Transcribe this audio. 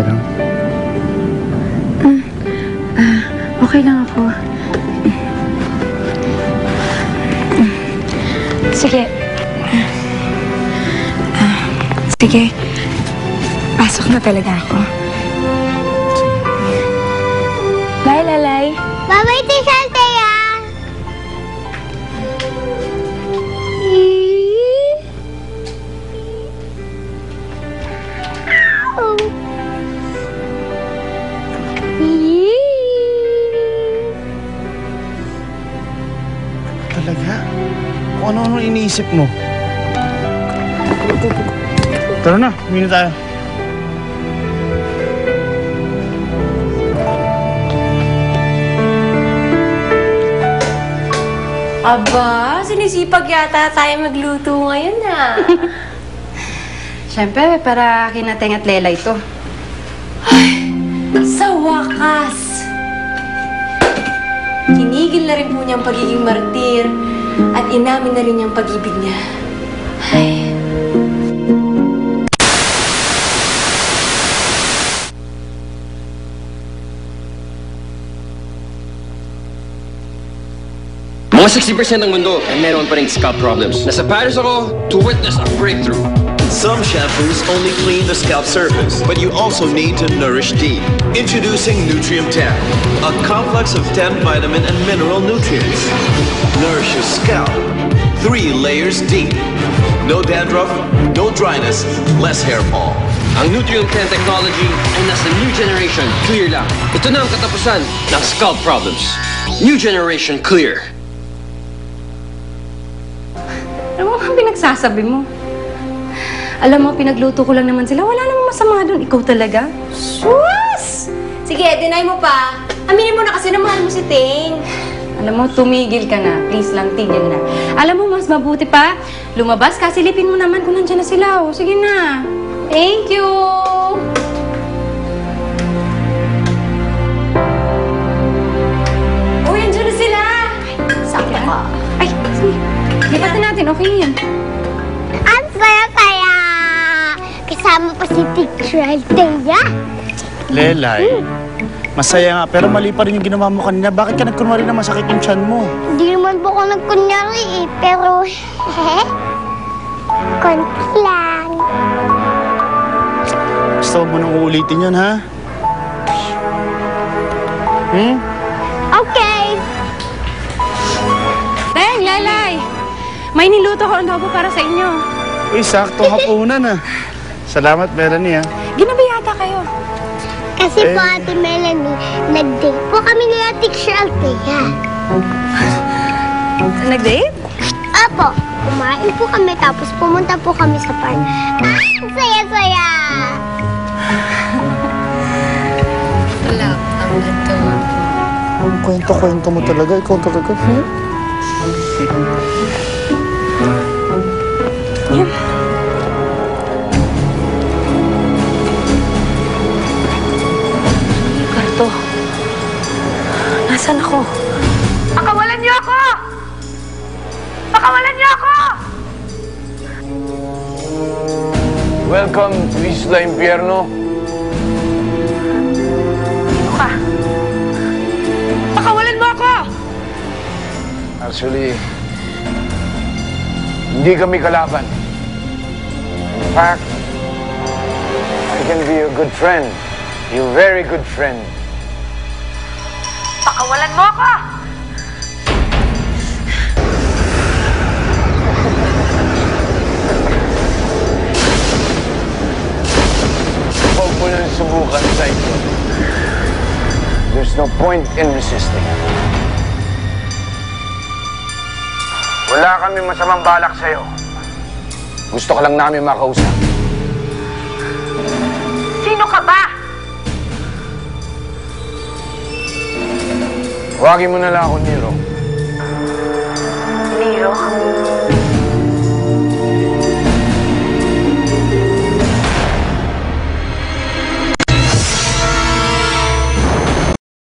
ka lang? Okay lang ako. Sige. Sige. Pasok na talaga ako. Bye, Lalay. Bye-bye, Tita Althea. Talaga? Kung ano-ano iniisip mo. Tara na, humingi tayo. Aba, sinisipag yata tayo magluto ngayon Siyempre, para kinateng at Lela ito. Ay, sa wakas! Tinigil na rin po niyang pagiging martir at inamin na rin niyang pag-ibig niya. Ay. Mga 60% ng mundo ay meron pa ring scalp problems. Nasa Paris ako to witness a breakthrough. Some shampoos only clean the scalp surface, but you also need to nourish deep. Introducing Nutriem 10, a complex of 10 vitamin and mineral nutrients. Nourish your scalp 3 layers deep. No dandruff, no dryness, less hair fall. Ang Nutriem 10 technology ay nasa new generation clear lang. Ito na ang katapusan ng scalp problems. New generation clear. Ano ang pinagsasabi mo? Alam mo, pinagluto ko lang naman sila. Wala namang masama doon. Ikaw talaga? Sus! Sige, deny mo pa. Aminin mo na kasi na mahal mo si Ting. Alam mo, tumigil ka na. Please lang, tigil na. Alam mo, mas mabuti pa. Lumabas, kasilipin mo naman kung nandiyan na sila. O, sige na. Thank you! Oh, nandiyan na sila! Sakto ka. Ay, sige. Lipat na natin. Okay yan. Ang saya kaya. Kasama pa si Teacher Althea. Lelay, masaya nga, pero mali pa rin yung ginawa mo kanina. Bakit ka nagkunwari na masakit yung tiyan mo? Hindi naman po ako nagkunyari eh, pero konti lang. Gusto mo nang uulitin yun, ha? Okay. Teng, Lalay! May niluto ko ang adobo para sa inyo. Uy, sakto hapunan, ha? Salamat, Melanie, ha? Ginabi yata kayo. Kasi po, Ate Melanie, nag-date po kami ni Teacher Althea. Nag-date? Apo, kumain po kami tapos pumunta po kami sa park. Ang saya-saya! Wala pang ito. Ang kwento-kwento mo talaga. Ikaw talaga, Karto. Nasaan ako? Pakawalan niyo ako! Pakawalan niyo ako! Welcome to Isla Impierno. Ano ka? Pakawalan mo ako! Actually, hindi kami kalaban. In fact, I can be your good friend. Your very good friend. Pakawalan mo ako! Huwag mo nang subukan, Psycho. There's no point in resisting. Wala kami masamang balak sa'yo. Gusto ka lang namin makausap. Sino ka ba? Huwagin mo na lang ako, Nero.